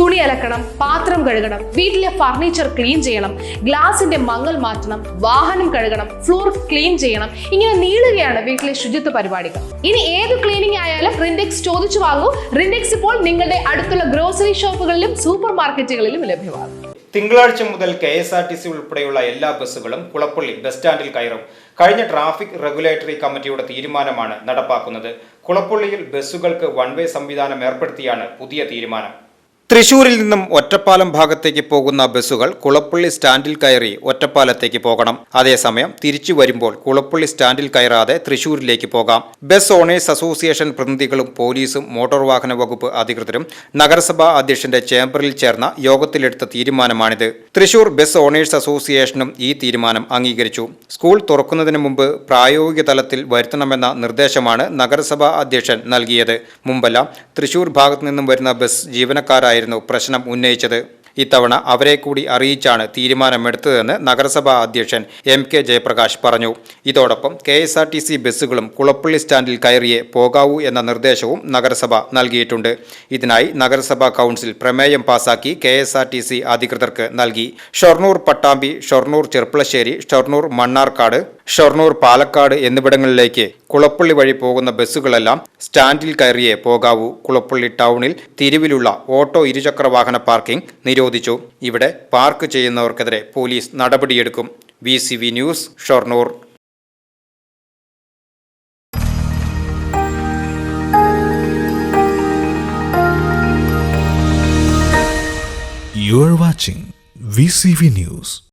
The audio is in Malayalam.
തുണി അലക്കണം, പാത്രം കഴുകണം, വീട്ടിലെ ഫർണിച്ചർ ക്ലീൻ ചെയ്യണം, ഗ്ലാസിന്റെ മങ്ങൽ മാറ്റണം, വാഹനം കഴുകണം, ഫ്ലോർ ക്ലീൻ ചെയ്യണം. ഇങ്ങനെ നീളുകയാണ് വീട്ടിലെ ശുചിത്വ പരിപാടികൾ. ഇനി ഏത് ക്ലീനിങ് ആയാലും റിൻഡെക്സ് ചോദിച്ചു വാങ്ങൂ. റിൻഡെക്സ് ഇപ്പോൾ നിങ്ങളുടെ അടുത്തുള്ള ഗ്രോസറി ഷോപ്പുകളിലും സൂപ്പർ മാർക്കറ്റുകളിലും ലഭ്യമാണ്. തിങ്കളാഴ്ച മുതൽ KSRTC ഉൾപ്പെടെയുള്ള എല്ലാ ബസ്സുകളും കുളപ്പള്ളി ബസ് സ്റ്റാൻഡിൽ കയറും. കഴിഞ്ഞ ട്രാഫിക് റെഗുലേറ്ററി കമ്മിറ്റിയുടെ തീരുമാനമാണ് നടപ്പാക്കുന്നത്. കുളപ്പള്ളിയിൽ ബസ്സുകൾക്ക് വൺ വേ സംവിധാനം ഏർപ്പെടുത്തിയാണ് പുതിയ തീരുമാനം. തൃശൂരിൽ നിന്നും ഒറ്റപ്പാലം ഭാഗത്തേക്ക് പോകുന്ന ബസ്സുകൾ കുളപ്പള്ളി സ്റ്റാൻഡിൽ കയറി ഒറ്റപ്പാലത്തേക്ക് പോകണം. അതേസമയം തിരിച്ചു വരുമ്പോൾ കുളപ്പള്ളി സ്റ്റാൻഡിൽ കയറാതെ തൃശൂരിലേക്ക് പോകാം. ബസ് ഓണേഴ്സ് അസോസിയേഷൻ പ്രതിനിധികളും പോലീസും മോട്ടോർ വാഹന വകുപ്പ് അധികൃതരും നഗരസഭാ അധ്യക്ഷന്റെ ചേംബറിൽ ചേർന്ന യോഗത്തിലെടുത്ത തീരുമാനമാണിത്. തൃശൂർ ബസ് ഓണേഴ്സ് അസോസിയേഷനും ഈ തീരുമാനം അംഗീകരിച്ചു. സ്കൂൾ തുറക്കുന്നതിന് മുമ്പ് പ്രായോഗിക തലത്തിൽ വരുത്തണമെന്ന നിർദ്ദേശമാണ് നഗരസഭാ അധ്യക്ഷൻ നൽകിയത്. മുമ്പെല്ലാം തൃശൂർ ഭാഗത്തു നിന്നും വരുന്ന ബസ് ജീവനക്കാരായിരുന്നു പ്രശ്നം ഉന്നയിച്ചത്. ഇത്തവണ അവരെ കൂടി അറിയിച്ചാണ് തീരുമാനമെടുത്തതെന്ന് നഗരസഭാ അധ്യക്ഷൻ MK ജയപ്രകാശ് പറഞ്ഞു. ഇതോടൊപ്പം KSRTC ബസ്സുകളും കുളപ്പള്ളി സ്റ്റാൻഡിൽ കയറിയേ പോകാവൂ എന്ന നിർദ്ദേശവും നഗരസഭ നൽകിയിട്ടുണ്ട്. ഇതിനായി നഗരസഭാ കൗൺസിൽ പ്രമേയം പാസാക്കി KSRTC അധികൃതർക്ക് നൽകി. ഷൊർണൂർ പട്ടാമ്പി, ഷൊർണൂർ ചെർപ്പളശ്ശേരി, ഷൊർണൂർ മണ്ണാർക്കാട്, ഷൊർണൂർ പാലക്കാട് എന്നിവിടങ്ങളിലേക്ക് കുളപ്പള്ളി വഴി പോകുന്ന ബസ്സുകളെല്ലാം സ്റ്റാൻഡിൽ കയറിയേ പോകാവൂ. കുളപ്പള്ളി ടൗണിൽ തിരിവിലുള്ള ഓട്ടോ ഇരുചക്ര വാഹന പാർക്കിംഗ് നിരോധിച്ചു. ഇവിടെ പാർക്ക് ചെയ്യുന്നവർക്കെതിരെ പോലീസ് നടപടിയെടുക്കും. VCV news, Shoranur. You are watching VCV News.